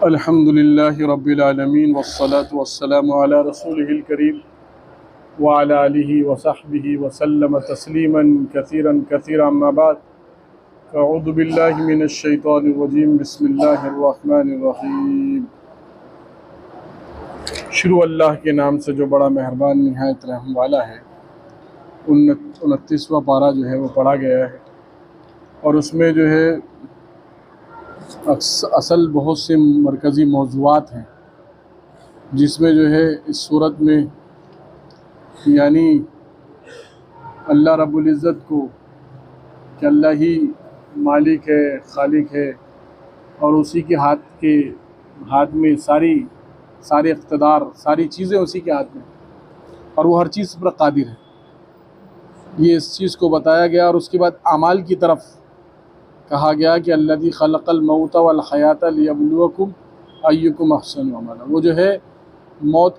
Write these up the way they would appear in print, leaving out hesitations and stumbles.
अल्हम्दुलिल्लाहि रब्बिल आलमीन वस्सलातु वस्सलामु अला रसूलिहिल करीम व अला आलिहि व सहबिहि व सल्लम तस्लीमन कसीरन कसीरा अम्मा बाद अऊज़ु बिल्लाहि मिनश शैतानिर रजीम बिस्मिल्लाहिर रहमानिर रहीम। शुरू अल्लाह के नाम से जो बड़ा मेहरबान निहायत रहम वाला है। 29वां पारा जो है वो पढ़ा गया है और उसमें जो है असल बहुत से मरकज़ी मौज़ूआत हैं जिसमें जो है इस सूरत में यानी अल्लाह रब्बुल इज़्ज़त को कि अल्लाह ही मालिक है, खालिक है और उसी के हाथ में सारे इक़्तिदार, सारी चीज़ें उसी के हाथ में और वो हर चीज़ पर कादिर है। ये इस चीज़ को बताया गया और उसके बाद अमाल की तरफ कहा गया कि अल्लज़ी खलक़ल मौत वल हयात लियब्लुवकुम अय्युकुम अहसनु अमला। वो जो है मौत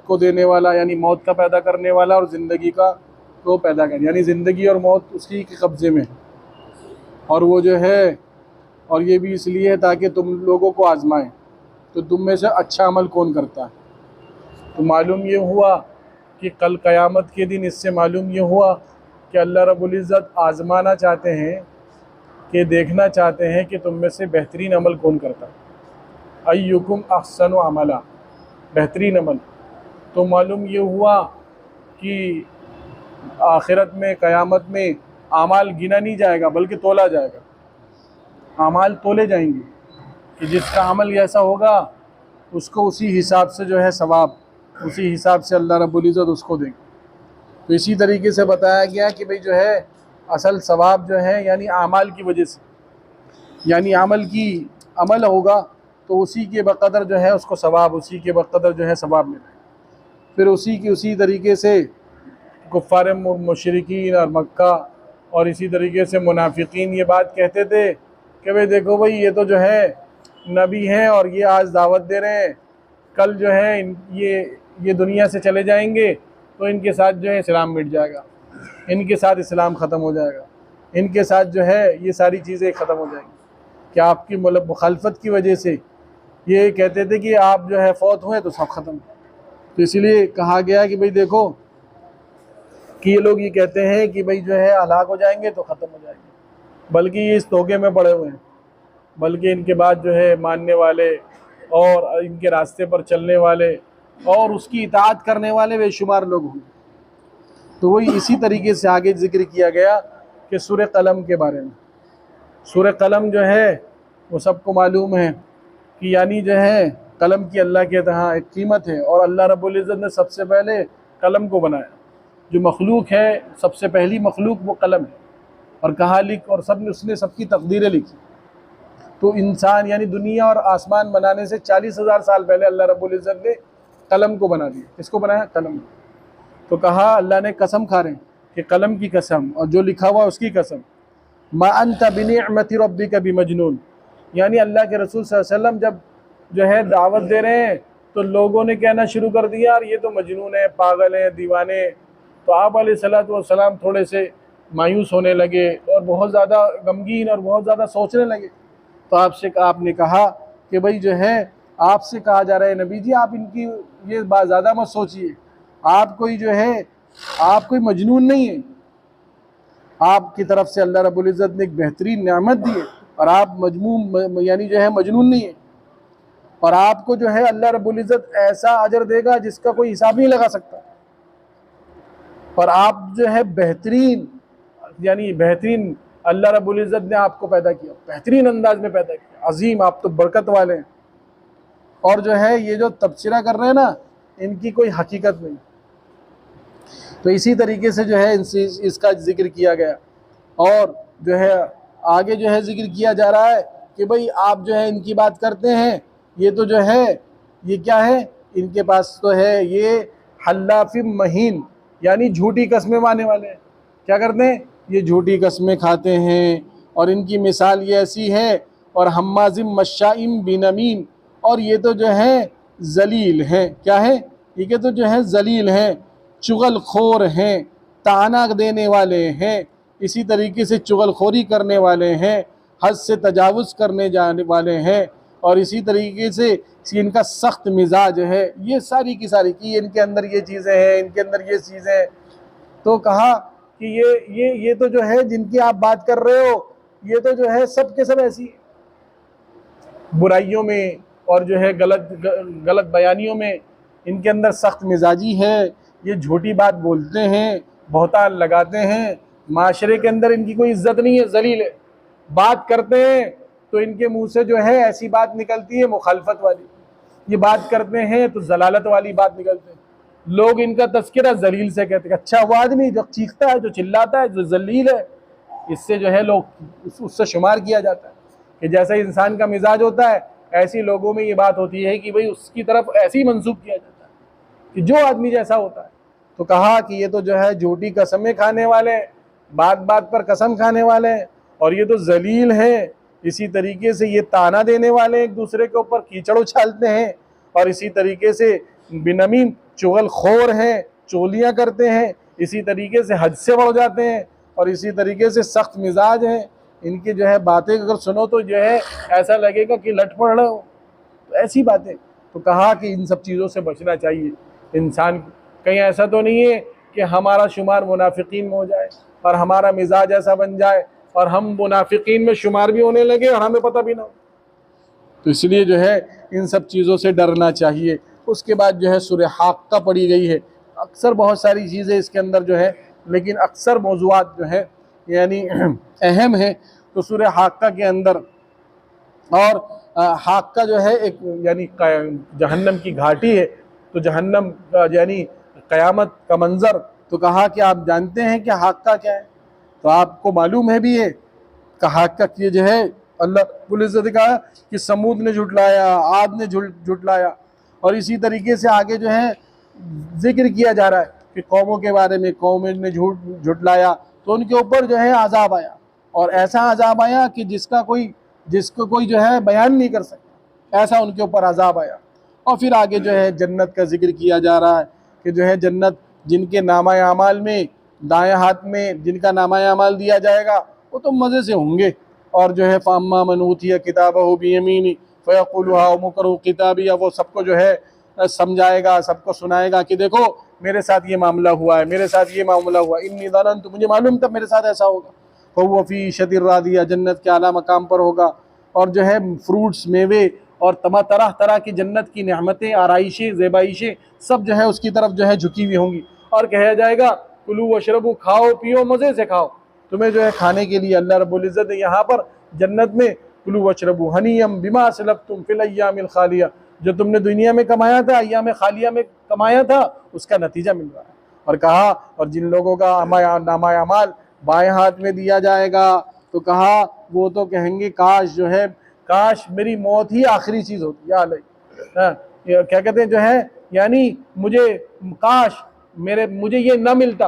को देने वाला यानी मौत का पैदा करने वाला और ज़िंदगी को पैदा करने यानी ज़िंदगी और मौत उसी के कब्ज़े में है। और वो जो है और ये भी इसलिए है ताकि तुम लोगों को आज़माएं तो तुम में से अच्छा अमल कौन करता है। तो मालूम ये हुआ कि कल क़यामत के दिन इससे मालूम ये हुआ कि अल्लाह रब्बुल इज़्ज़त आज़माना चाहते हैं कि देखना चाहते हैं कि तुम में से बेहतरीन अमल कौन करता है। अय्युकुम अहसनु अमला, बेहतरीन अमल। तो मालूम ये हुआ कि आखिरत में क़यामत में आमाल गिना नहीं जाएगा बल्कि तोला जाएगा। आमाल तोले जाएंगे कि जिसका अमल ऐसा होगा उसको उसी हिसाब से जो है सवाब, उसी हिसाब से अल्लाह रब्बुल इज़्ज़त उसको देंगे। तो इसी तरीके से बताया गया कि भाई जो है असल सवाब जो है यानी आमाल की वजह से, यानी अमल होगा तो उसी के बक़दर जो है उसको सवाब, उसी के बक़दर जो है सवाब मिलेगा। फिर उसी तरीके से कुफ़ार मुशरिकीन और मक्का और इसी तरीके से मुनाफिकीन ये बात कहते थे कि भाई देखो भाई ये तो जो है नबी हैं और ये आज दावत दे रहे हैं, कल जो है ये दुनिया से चले जाएंगे तो इनके साथ जो है इस्लाम मिट जाएगा, इनके साथ इस्लाम ख़त्म हो जाएगा, इनके साथ जो है ये सारी चीज़ें ख़त्म हो जाएंगी। क्या आपकी मुखालफत की वजह से ये कहते थे कि आप जो है फौत हुए तो सब ख़त्म। तो इसीलिए कहा गया कि भाई देखो कि ये लोग ये कहते हैं कि भाई जो है हलाक हो जाएंगे तो ख़त्म हो जाएंगे, बल्कि ये इस धोखे में पड़े हुए हैं, बल्कि इनके बाद जो है मानने वाले और इनके रास्ते पर चलने वाले और उसकी इताअत करने वाले बेशुमार लोग होंगे। तो वही इसी तरीके से आगे ज़िक्र किया गया कि सूरह कलम के बारे में। सूरह कलम जो है वो सबको मालूम है कि यानी जो है कलम की अल्लाह के यहाँ एक कीमत है और अल्लाह रब्बुल इज़्ज़त ने सबसे पहले कलम को बनाया। जो मखलूक है सबसे पहली मखलूक वो कलम है और कहा लिख और उसने सबकी तकदीरें लिखी। तो इंसान यानी दुनिया और आसमान बनाने से 40,000 साल पहले अल्लाह रब्बुल इज़्ज़त ने कलम को बना दिया। किसको बनाया? कलम। तो कहा अल्लाह ने कसम खा रहे हैं कि कलम की कसम और जो लिखा हुआ उसकी कसम। मा अंत बिनिअमति रब्बिका बिमजनून, यानी अल्लाह के रसूल सल्लल्लाहु अलैहि वसल्लम जब जो है दावत दे रहे हैं तो लोगों ने कहना शुरू कर दिया यार ये तो मजनून है, पागल है, दीवाने। तो आप अलैहिस्सलातु वस्सलाम थोड़े से मायूस होने लगे और बहुत ज़्यादा गमगीन और बहुत ज़्यादा सोचने लगे। तो आपने कहा कि भाई जो है आपसे कहा जा रहा है नबी जी आप इनकी ये बात ज़्यादा मत सोचिए, आप कोई मजनून नहीं है, आपकी तरफ से अल्लाह रब्बुल इज़्ज़त ने एक बेहतरीन नेमत दी है और आप यानी जो है मजनून नहीं है और आपको जो है अल्लाह रब्बुल इज़्ज़त ऐसा अजर देगा जिसका कोई हिसाब नहीं लगा सकता। और आप जो है बेहतरीन अल्लाह रब्बुल इज़्ज़त ने आपको पैदा किया, बेहतरीन अंदाज में पैदा किया, अजीम, आप तो बरकत वाले हैं। और जो है ये जो तबसरा कर रहे हैं ना इनकी कोई हकीकत नहीं। तो इसी तरीके से जो है इसका जिक्र किया गया और जो है आगे जो है जिक्र किया जा रहा है कि भाई आप जो है इनकी बात करते हैं, ये तो जो है ये क्या है, इनके पास तो है ये हल्लाफिम महीन, यानी झूठी कस्में मारने वाले हैं। क्या करते हैं? ये झूठी कस्में खाते हैं और इनकी मिसाल ये ऐसी है। और हम्माजिम मशाइम बिनमीम, और ये तो जो है जलील हैं। क्या है? ये तो जो है जलील हैं, चुगलखोर हैं, ताना देने वाले हैं, इसी तरीके से चुगलखोरी करने वाले हैं, हद से तजावुज़ करने जाने वाले हैं और इसी तरीके से इनका सख्त मिजाज है, ये सारी की सारी कि इनके अंदर ये चीज़ें हैं, इनके अंदर ये चीज़ें हैं। तो कहा कि ये तो जो है जिनकी आप बात कर रहे हो, ये तो जो है सब के सब ऐसी बुराइयों में और जो है गलत बयानियों में इनके अंदर सख्त मिजाजी है, ये झूठी बात बोलते हैं, बहतान लगाते हैं, माशरे के अंदर इनकी कोई इज्जत नहीं है, जलील है। बात करते हैं तो इनके मुंह से जो है ऐसी बात निकलती है मुखालफत वाली, ये बात करते हैं तो जलालत वाली बात निकलते हैं। लोग इनका तस्करा जलील से कहते हैं। अच्छा वो आदमी जो चीखता है, जो चिल्लाता है, जो जलील है, इससे जो है लोग उससे शुमार किया जाता है कि जैसा इंसान का मिजाज होता है ऐसी लोगों में ये बात होती है कि भाई उसकी तरफ ऐसे ही मंसूब किया जाता है कि जो आदमी जैसा होता है। तो कहा कि ये तो जो है झूठी कसमें खाने वाले, बात बात पर कसम खाने वाले हैं, और ये तो जलील हैं। इसी तरीके से ये ताना देने वाले, एक दूसरे के ऊपर कीचड़ उछालते हैं, और इसी तरीके से बिनमीम चुगलखोर हैं, चोलियाँ करते हैं, इसी तरीके से हद से बढ़ जाते हैं, और इसी तरीके से सख्त मिजाज हैं। इनकी जो है बातें अगर सुनो तो जो है ऐसा लगेगा कि लट पड़ रहे हो, तो ऐसी बातें। तो कहा कि इन सब चीज़ों से बचना चाहिए इंसान। कहीं ऐसा तो नहीं है कि हमारा शुमार मुनाफिकीन में हो जाए और हमारा मिजाज ऐसा बन जाए और हम मुनाफिकीन में शुमार भी होने लगे और हमें पता भी ना हो। तो इसलिए जो है इन सब चीज़ों से डरना चाहिए। उसके बाद जो है सूरह हाक्का पढ़ी गई है। अक्सर बहुत सारी चीज़ें इसके अंदर जो है, लेकिन अक्सर मौज़ूआत जो है यानी अहम है। तो सूरह हाक्का के अंदर, और हाक्का जो है एक यानी जहन्नम की घाटी है, तो जहन्नम यानी क़यामत का मंज़र। तो कहा कि आप जानते हैं कि हाक्का क्या है? तो आपको मालूम है भी है कि हाक्का की जो है अल्लाह रब्बुल इज़्ज़त ने कहा कि समूद ने झुटलाया, आद ने झुटलाया, और इसी तरीके से आगे जो है जिक्र किया जा रहा है कि कौमों के बारे में, कौमें ने झुटलाया तो उनके ऊपर जो है अजाब आया, और ऐसा अजाब आया कि जिसको कोई जो है बयान नहीं कर सकता, ऐसा उनके ऊपर अजाब आया। और फिर आगे जो है जन्नत का जिक्र किया जा रहा है कि जो है जन्नत जिनके नामा अमाल में दाएं हाथ में जिनका नामा अमाल दिया जाएगा वो तो मज़े से होंगे, और जो है फ़अम्मा मन ऊतिया किताबहु बियमीनी फ़यक़ूलु हाउम इक़्रऊ किताबिया, वो सबको जो है समझाएगा, सबको सुनाएगा कि देखो मेरे साथ ये मामला हुआ है, मेरे साथ ये मामला हुआ, इन्नी ज़ननतु, मुझे मालूम था मेरे साथ ऐसा होगा। फ़हुव फ़ी इशतिर रादिया, जन्नत के आला मकाम पर होगा, और जो है फ्रूट्स, मेवे और तरह तरह की जन्नत की नेमतें, आराइशें, ज़ेबाइशें सब जो है उसकी तरफ जो है झुकी हुई होंगी, और कहा जाएगा कुलू वशरबू, खाओ पियो मज़े से खाओ, तुम्हें जो है खाने के लिए अल्लाह रब्बुल इज़्ज़त ने यहाँ पर जन्नत में कुलू वशरबू हनीयम बिमा असलफ्तुम फिल अय्यामिल खालिया, जो तुमने दुनिया में कमाया था, अय्याम खालिया में कमाया था, उसका नतीजा मिल रहा है। और कहा और जिन लोगों का नामा अमाल बाएं हाथ में दिया जाएगा, तो कहा वो तो कहेंगे काश जो है, काश मेरी मौत ही आखिरी चीज़ होती। क्या कहते हैं जो है, यानी मुझे काश मुझे ये ना मिलता,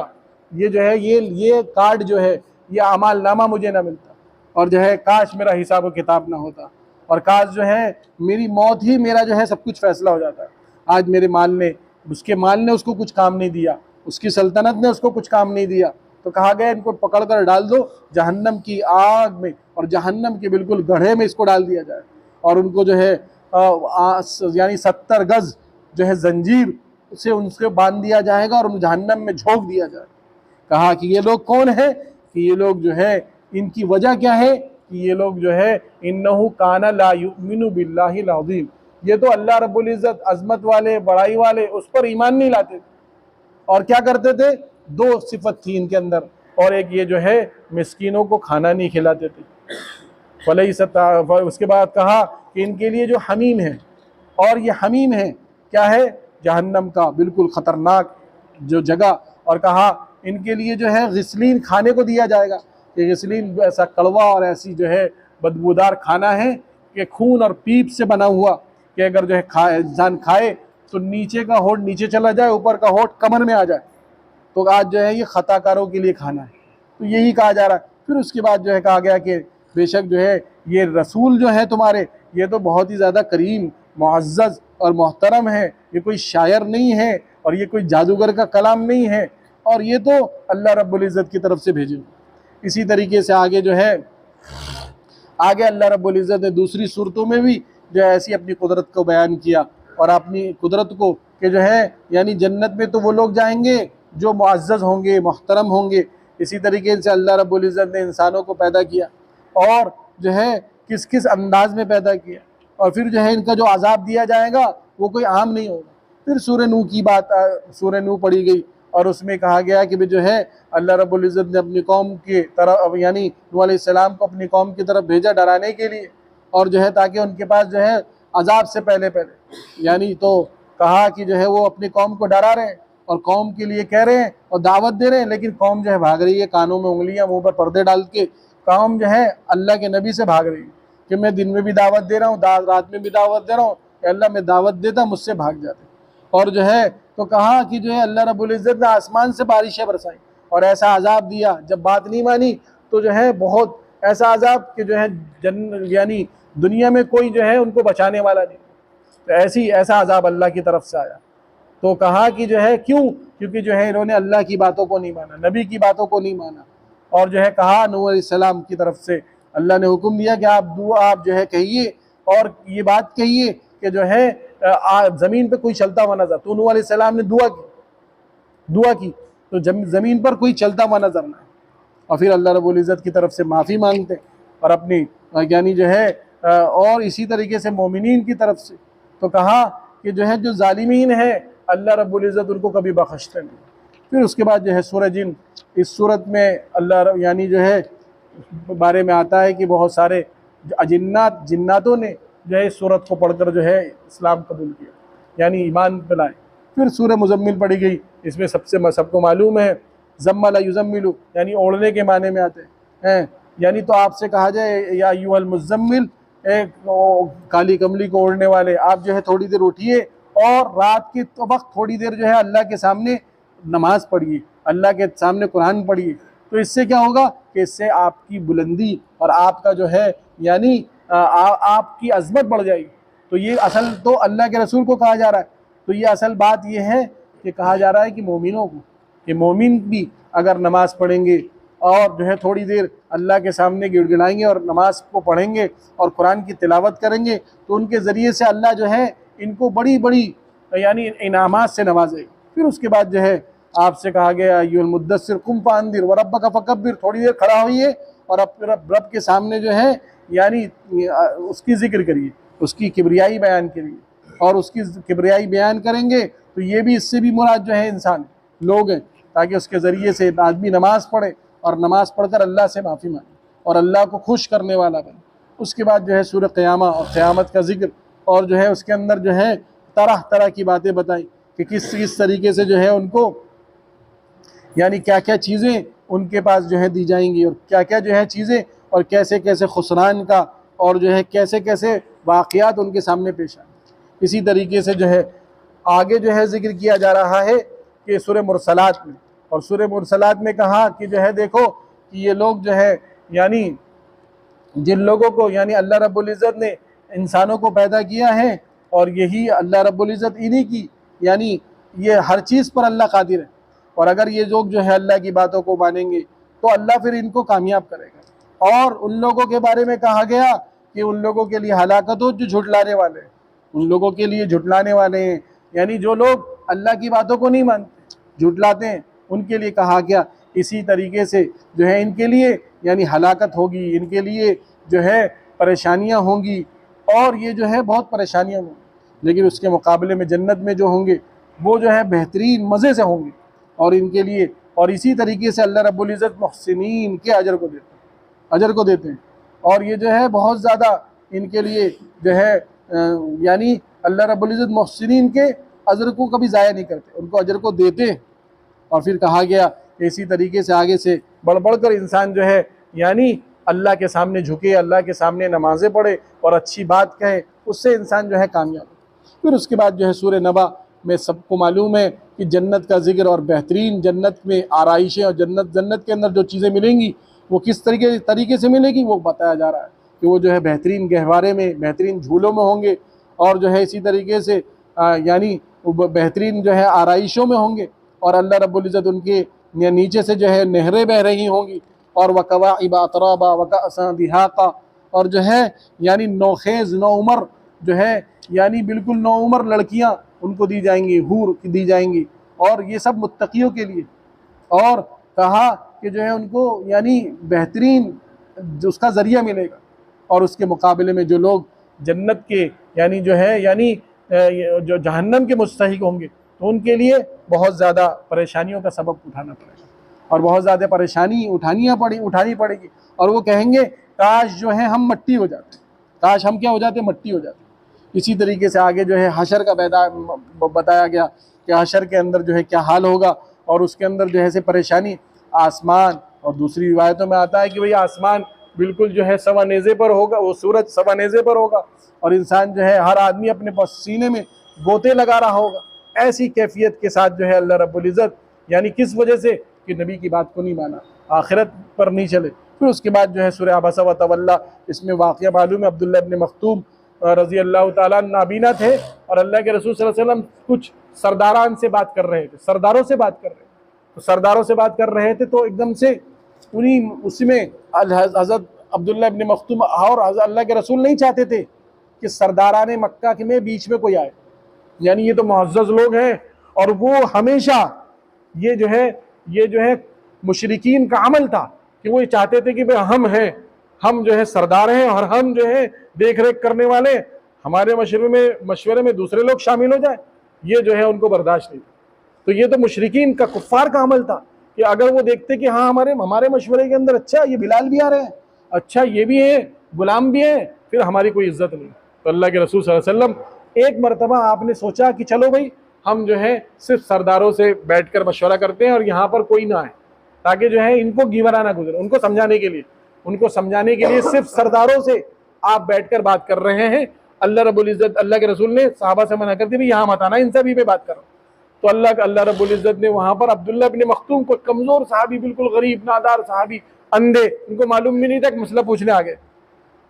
ये जो है ये कार्ड जो है, ये अमाल नामा मुझे ना मिलता, और जो है काश मेरा हिसाब व किताब ना होता, और काश जो है मेरी मौत ही मेरा जो है सब कुछ फैसला हो जाता है। आज मेरे उसके माल ने उसको कुछ काम नहीं दिया, उसकी सल्तनत ने उसको कुछ काम नहीं दिया, तो कहा गया इनको पकड़ कर डाल दो जहन्नम की आग में, और जहन्नम के बिल्कुल गड्ढे में इसको डाल दिया जाए, और उनको जो है यानी 70 गज जो है जंजीर से उनसे बांध दिया जाएगा और उन जहन्नम में झोंक दिया जाएगा। कहा कि ये लोग कौन है? कि ये लोग जो है, इनकी वजह क्या है कि ये लोग जो है इन्नहु काना ला युमिनु बिल्लाहिल अज़ीम, ये तो अल्लाह रब्बुल इज़्ज़त अज़मत वाले, बड़ाई वाले, उस पर ईमान नहीं लाते, और क्या करते थे? 2 सिफत थी इनके अंदर, और एक ये जो है मिस्कीनों को खाना नहीं खिलाते थे। उसके बाद कहा कि इनके लिए जो हमीम है, और ये हमीम है क्या है? जहन्नम का बिल्कुल ख़तरनाक जो जगह, और कहा इनके लिए जो है गिस्लीन खाने को दिया जाएगा, कि गिस्लीन ऐसा कड़वा और ऐसी जो है बदबूदार खाना है कि खून और पीप से बना हुआ, कि अगर जो है इंसान खाए तो नीचे का होठ नीचे चला जाए, ऊपर का होठ कमर में आ जाए। तो आज जो है ये खताकारों के लिए खाना है, तो यही कहा जा रहा है। फिर उसके बाद जो है कहा गया कि बेशक जो है ये रसूल जो है तुम्हारे, ये तो बहुत ही ज़्यादा करीम, मुअज़्ज़ज़ और मोहतरम है, ये कोई शायर नहीं है, और ये कोई जादूगर का कलाम नहीं है, और ये तो अल्लाह रब्बुल इज़्ज़त की तरफ से भेजे। इसी तरीके से आगे जो है, आगे अल्लाह रब्बुल इज़्ज़त ने दूसरी सूरतों में भी जो है ऐसी अपनी कुदरत को बयान किया और अपनी कुदरत को कि जो है यानी जन्नत में तो वो लोग जाएंगे जो मुअज़्ज़ज़ होंगे, मुहतरम होंगे। इसी तरीके से अल्लाह रब्बुल इज़्ज़त ने इंसानों को पैदा किया और जो है किस किस अंदाज में पैदा किया, और फिर जो है इनका जो अज़ाब दिया जाएगा वो कोई आम नहीं होगा। फिर सूरह नूह की बात, सूरह नूह पढ़ी गई और उसमें कहा गया कि भी जो है अल्लाह रब्बुल इज़्ज़त ने अपनी कौम की तरफ यानी नूह अलैहिस्सलाम को अपनी कौम की तरफ भेजा डराने के लिए, और जो है ताकि उनके पास जो है अज़ाब से पहले पहले यानी तो कहा कि जो है वो अपनी कौम को डरा रहे हैं और कौम के लिए कह रहे हैं और दावत दे रहे हैं, लेकिन कौम जो है भाग रही है, कानों में उंगलियां मुंह पर पर्दे डाल के कौम जो है अल्लाह के नबी से भाग रही है कि मैं दिन में भी दावत दे रहा हूँ, रात में भी दावत दे रहा हूँ, अल्लाह मैं दावत देता मुझसे भाग जाते। और जो है तो कहा कि जो है अल्लाह रब्बुल इज़्ज़त ने आसमान से बारिशें बरसाई और ऐसा अजाब दिया, जब बात नहीं मानी तो जो है बहुत ऐसा अजाब कि जो है यानी दुनिया में कोई जो है उनको बचाने वाला नहीं। तो ऐसा अजाब अल्लाह की तरफ से आया। तो कहा कि जो है क्यों, क्योंकि जो है इन्होंने अल्लाह की बातों को नहीं माना, नबी की बातों को नहीं माना। और जो है कहा नूह अलैहिस्सलाम की तरफ से अल्लाह ने हुक्म दिया कि आप जो है कहिए और ये बात कहिए कि जो है ज़मीन पे कोई चलता हुआ नजर। तो नूह अलैहिस्सलाम ने दुआ की तो ज़मीन पर कोई चलता हुआ नजर ना। और फिर अल्लाह रब्बुल इज़्ज़त की तरफ से माफ़ी मांगते और अपनी यानी जो है और इसी तरीके से मोमिनीन की तरफ से तो कहा कि जो है जो जालिमीन है अल्लाह रब्बुल इज़्ज़त उनको कभी बख्शते नहीं। फिर उसके बाद जो है सूरह जिन, इस सूरत में अल्लाह यानी जो है बारे में आता है कि बहुत सारे जिन्नातों ने जो है इस सूरत को पढ़कर जो है इस्लाम कबूल किया यानी ईमान पे लाए। फिर सूरह मुज़म्मिल पढ़ी गई, इसमें सबको मालूम है ज़म्मला युज़म्मिलु यानी ओढ़ने के माने में आते हैं, यानी तो आपसे कहा जाए या अय्युहल मुज़म्मिल, एक काली कमली को ओढ़ने वाले, आप जो है थोड़ी देर उठिए और रात के वक्त थोड़ी देर जो है अल्लाह के सामने नमाज पढ़िए, अल्लाह के सामने कुरान पढ़िए। तो इससे क्या होगा कि इससे आपकी बुलंदी और आपका जो है यानी आपकी अजमत बढ़ जाएगी। तो ये असल तो अल्लाह के रसूल को कहा जा रहा है। तो ये असल बात ये है कि कहा जा रहा है कि मोमिनों को, कि मोमिन भी अगर नमाज पढ़ेंगे और जो है थोड़ी देर अल्लाह के सामने गिड़गिड़ाएंगे और नमाज को पढ़ेंगे और कुरान की तिलावत करेंगे तो उनके ज़रिए से अल्लाह जो है इनको बड़ी बड़ी यानी इनामात से नवाजेगा। फिर उसके बाद जो है आपसे कहा गया अय्युहल मुद्दस्सिर कुम फ़अन्ज़िर व रब्बका फ़कब्बिर, थोड़ी देर खड़ा होइए और अपने रब के सामने जो है यानी उसकी ज़िक्र करिए, उसकी किबरियाई बयान करिए। और उसकी किबरियाई बयान करेंगे तो ये भी इससे भी मुराद जो है इंसान लोग हैं, ताकि उसके ज़रिए से आदमी नमाज़ पढ़े और नमाज़ पढ़कर अल्लाह से माफ़ी मांगे और अल्लाह को खुश करने वाला बने। उसके बाद जो है सूरह क़यामा और क़यामत का ज़िक्र, और जो है उसके अंदर जो है तरह तरह की बातें बताई कि किस तरीके से जो है उनको यानी क्या क्या चीज़ें उनके पास जो है दी जाएंगी और क्या क्या जो है चीज़ें और कैसे कैसे खुसरान का और जो है कैसे कैसे वाक़यात उनके सामने पेश आए। इसी तरीके से जो है आगे जो है ज़िक्र किया जा रहा है कि सूरह मुरसलात में, और सूरह मुरसलात में कहा कि जो है देखो कि ये लोग जो है यानी जिन लोगों को यानी अल्लाह रब्बुल इज़्ज़त ने इंसानों को पैदा किया है और यही अल्लाह रब्बुल इज़्ज़त इन्हीं की यानी ये हर चीज़ पर अल्लाह कादिर है, और अगर ये लोग जो है अल्लाह की बातों को मानेंगे तो अल्लाह फिर इनको कामयाब करेगा। और उन लोगों के बारे में कहा गया कि उन लोगों के लिए हलाकत हो जो झुटलाने वाले हैं, उन लोगों के लिए झुटलाने वाले हैं यानी जो लोग अल्लाह की बातों को नहीं मानते, झुटलाते हैं, उनके लिए कहा गया इसी तरीके से जो है इनके लिए यानी हलाकत होगी, इनके लिए जो है परेशानियां होंगी और ये जो है बहुत परेशानियां होंगी। लेकिन उसके मुकाबले में जन्नत में जो होंगे वो जो है बेहतरीन मज़े से होंगे और इनके लिए। और इसी तरीके से अल्लाह रब्बुल इज़्ज़त मुहसिनीन के अजर को देते हैं और ये जो है बहुत ज़्यादा इनके लिए जो है यानी अल्लाह रब्बुल इज़्ज़त मुहसिनीन के अजर को कभी ज़ाया नहीं करते, उनको अजर को देते हैं। और फिर कहा गया इसी तरीके से आगे से बढ़ बढ़ कर इंसान जो है यानी अल्लाह के सामने झुके, अल्लाह के सामने नमाज़ें पढ़े और अच्छी बात कहे, उससे इंसान जो है कामयाब। फिर उसके बाद जो है सूरह नबा में सबको मालूम है कि जन्नत का जिक्र और बेहतरीन जन्नत में आराइशें और जन्नत के अंदर जो चीज़ें मिलेंगी वो किस तरीके से मिलेगी वो बताया जा रहा है कि वो जो है बेहतरीन गहवारे में, बेहतरीन झूलों में होंगे और जो है इसी तरीके से यानी बेहतरीन जो है आराइशों में होंगे और अल्लाह रब्बुल इज़्ज़त उनके नीचे से जो है नहरें बह रही होंगी और वकवाइब अतराबा वकअसन दिहाका, और जो है यानी नौखेज़ नौउमर जो है यानी बिल्कुल नौउम्र लड़कियां उनको दी जाएंगी, हूर दी जाएंगी, और ये सब मुत्तकियों के लिए। और कहा कि जो है उनको यानी बेहतरीन उसका ज़रिया मिलेगा, और उसके मुकाबले में जो लोग जन्नत के यानी जो है यानी जो जहन्नम के मुस्तहिक होंगे तो उनके लिए बहुत ज़्यादा परेशानियों का सबब उठाना पड़ेगा, और बहुत ज़्यादा परेशानी उठानी पड़ेगी। और वो कहेंगे काश जो है हम मट्टी हो जाते, काश हम क्या हो जाते, मट्टी हो जाते। इसी तरीके से आगे जो है हशर का बताया गया कि हशर के अंदर जो है क्या हाल होगा, और उसके अंदर जो है से परेशानी आसमान, और दूसरी रिवायतों में आता है कि भाई आसमान बिल्कुल जो है सवा नेज़े पर होगा, वो सूरज सवा नेज़े पर होगा, और इंसान जो है हर आदमी अपने सीने में गोते लगा रहा होगा। ऐसी कैफियत के साथ जो है अल्लाह रब्बुल इज़्ज़त यानी किस वजह से कि नबी की बात को नहीं माना, आखिरत पर नहीं चले। फिर उसके बाद जो है सूरह अबसा व तवल्ला, इसमें वाक़या मालूम है अब्दुल्लाह इब्न मख्तूम रज़ी अल्लाह ताला नाबीना थे, और अल्लाह के रसूल सल्लल्लाहु अलैहि वसल्लम कुछ सरदारान से बात कर रहे थे, सरदारों से बात कर रहे थे। तो सरदारों से बात कर रहे थे तो एकदम से उन्हीं उसमें हज़रत अब्दुल्लाह इब्न मख्तूम और अल्लाह के रसूल नहीं चाहते थे कि सरदारान मक्का के में बीच में कोई आए, यानी ये तो मुअज़्ज़ज़ लोग हैं, और वो हमेशा ये जो है मुशरिकीन का अमल था कि वो ये चाहते थे कि भाई हम हैं, हम जो है सरदार हैं, और हम जो है देख रेख करने वाले, हमारे मशवरे में दूसरे लोग शामिल हो जाए, ये जो है उनको बर्दाश्त नहीं। तो ये तो मुशरिकीन का, कुफ्फार का अमल था कि अगर वो देखते कि हाँ हमारे मशवरे के अंदर अच्छा ये बिलाल भी आ रहे हैं, अच्छा ये भी है, गुलाम भी है, फिर हमारी कोई इज्जत नहीं। तो अल्लाह के रसूल सल्लल्लाहु अलैहि वसल्लम एक मरतबा आपने सोचा कि चलो भाई हम जो है सिर्फ सरदारों से बैठकर मशवरा करते हैं और यहाँ पर कोई ना आए, ताकि जो है इनको गीवरा ना गुजरे। उनको समझाने के लिए सिर्फ सरदारों से आप बैठकर बात कर रहे हैं। अल्लाह रब्बुल इज़्ज़त, अल्लाह के रसूल ने सहाबा से मना कर दी, यहाँ मत आना, इन सभी पे बात करो। तो अल्लाह रब्बुल इज़्ज़त ने वहाँ पर अब्दुल्लाह इब्न मख्तूम को, कमज़ोर सहाबी, बिल्कुल गरीब नादार सहाबी, अंधे, इनको मालूम भी नहीं था कि मसला पूछने आ गए,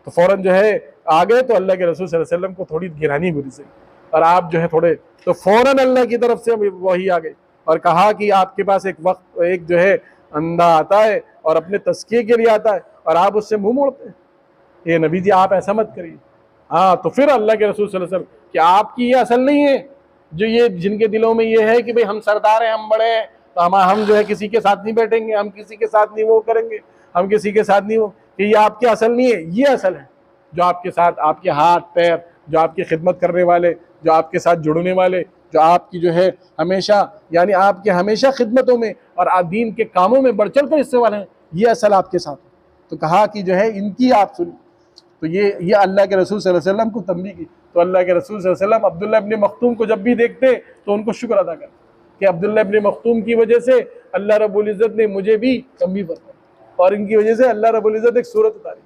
तो फ़ौरन जो है आ गए। तो अल्लाह के रसूल सल्लल्लाहु अलैहि वसल्लम को थोड़ी गिरानी बुरी से, और आप जो है थोड़े, तो फ़ौरन अल्लाह की तरफ से वही आ गई और कहा कि आपके पास एक जो है अंधा आता है और अपने तस्किए के लिए आता है, और आप उससे मुंह मोड़ते हैं। ये नबी जी आप ऐसा मत करिए। हाँ, तो फिर अल्लाह के रसूल सल्लल्लाहु अलैहि वसल्लम कि आपकी ये असल नहीं है, जो ये जिनके दिलों में ये है कि भाई हम सरदार हैं, हम बड़े हैं, तो हम जो है किसी के साथ नहीं बैठेंगे, हम किसी के साथ नहीं वो करेंगे, हम किसी के साथ नहीं वो, कि ये आपकी असल नहीं है। ये असल है जो आपके साथ, आपके हाथ पैर, जो आपकी खिदमत करने वाले, जो आपके साथ जुड़ने वाले, जो आपकी जो है हमेशा यानी आपके हमेशा खिदमतों में और दीन के कामों में बढ़ चढ़ कर हिस्से वाले हैं, ये असल आपके साथ है। तो कहा कि जो है इनकी आप सुनी। तो ये अल्लाह के रसूल सल्लल्लाहु अलैहि वसल्लम को तंबीह की। तो अल्लाह के रसूल सल्लल्लाहु अलैहि वसल्लम अब्दुल्लाह इब्न मख्तूम को जब भी देखते तो उनको शुक्र अदा करते कि अब्दुल्लाह इब्न मख्तूम की वजह से अल्लाह रब्बुल इज़्ज़त ने मुझे भी तंबीह फरमाई, और इनकी वजह से अल्लाह रब्बुल इज़्ज़त एक सूरत उतारी।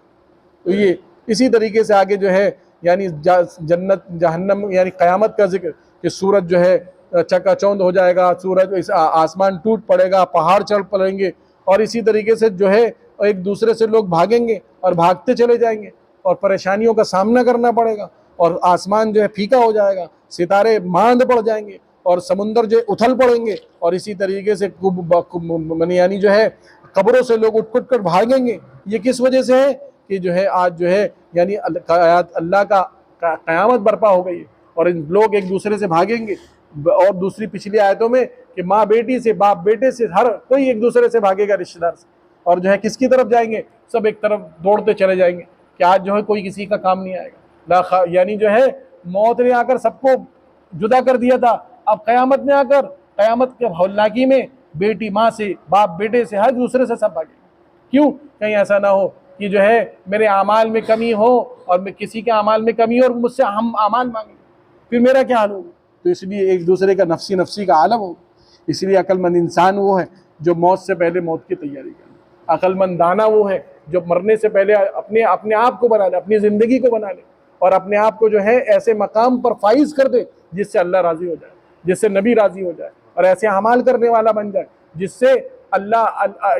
तो ये इसी तरीके से आगे जो है यानी जन्नत जहन्नम यानी क़यामत का जिक्र कि सूरज जो है चकाचौंध हो जाएगा, सूरज आसमान टूट पड़ेगा, पहाड़ चढ़ पड़ेंगे, और इसी तरीके से जो है एक दूसरे से लोग भागेंगे और भागते चले जाएंगे और परेशानियों का सामना करना पड़ेगा, और आसमान जो है फीका हो जाएगा, सितारे मांद पड़ जाएंगे, और समुंदर जो उथल पड़ेंगे, और इसी तरीके से यानी जो है कब्रों से लोग उठ कर भागेंगे। ये किस वजह से है कि जो है आज जो है यानी अल्लाह का क़यामत बर्पा हो गई है, और इन लोग एक दूसरे से भागेंगे। और दूसरी पिछली आयतों में कि माँ बेटी से, बाप बेटे से, हर कोई एक दूसरे से भागेगा, रिश्तेदार से, और जो है किसकी तरफ जाएंगे, सब एक तरफ दौड़ते चले जाएंगे कि आज जो है कोई किसी का काम नहीं आएगा। यानी जो है मौत ने आकर सबको जुदा कर दिया था, अब क़यामत ने आकर क़यामत के हौलनाकी में बेटी माँ से, बाप बेटे से, हर दूसरे से सब भागेंगे। क्यों? कहीं ऐसा ना हो कि जो है मेरे आमाल में कमी हो और मैं किसी के आमाल में कमी हो और मुझसे हम आमाल मांगे, फिर मेरा क्या हाल होगा। तो इसलिए एक दूसरे का नफसी नफसी का आलम हो। इसलिए अक्लमंद इंसान वो है जो मौत से पहले मौत की तैयारी करे। अक्लमंद दाना वो है जो मरने से पहले अपने आप को बना ले, अपनी ज़िंदगी को बना ले, और अपने आप को जो है ऐसे मकाम पर फाइज कर दे जिससे अल्लाह राज़ी हो जाए, जिससे नबी राज़ी हो जाए, और ऐसे अमाल करने वाला बन जाए जिससे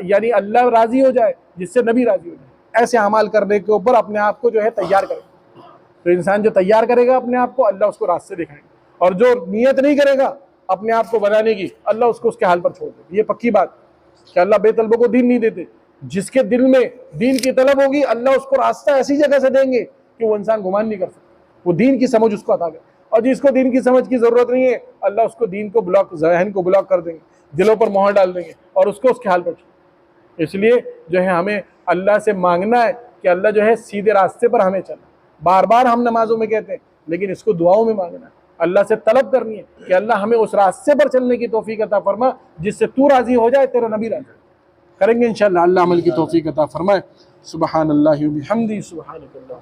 यानी अल्लाह राज़ी हो जाए, जिससे नबी राज़ी हो जाए। ऐसे अमाल करने के ऊपर अपने आप को जो है तैयार करे। तो इंसान जो तैयार करेगा अपने आप को, अल्लाह उसको रास्ते दिखाएंगे, और जो नियत नहीं करेगा अपने आप को बनाने की, अल्लाह उसको उसके हाल पर छोड़ दे। ये पक्की बात कि अल्लाह बेतलबों को दीन नहीं देते। जिसके दिल में दीन की तलब होगी, अल्लाह उसको रास्ता ऐसी जगह से देंगे कि वो इंसान गुमान नहीं कर सकता। वो दीन की समझ उसको अता कर। और जिसको दीन की समझ की ज़रूरत नहीं है, अल्लाह उसको दीन को ब्लॉक, जहन को ब्लॉक कर देंगे, दिलों पर मोहर डाल देंगे और उसको उसके हाल पर। इसलिए जो है हमें अल्लाह से मांगना है कि अल्लाह जो है सीधे रास्ते पर हमें चलना। बार बार हम नमाजों में कहते हैं, लेकिन इसको दुआओं में मांगना है। अल्लाह से तलब करनी है कि अल्लाह हमें उस रास्ते पर चलने की तौफीक अता फरमा जिससे तू राज़ी हो जाए, तेरा नबी राज़ी करेंगे इंशाअल्लाह। अल्लाह अमल की तौफीक अता फरमाए। सुबहानल्लाहि व बिहम्दिही, सुबहानकल्लाह।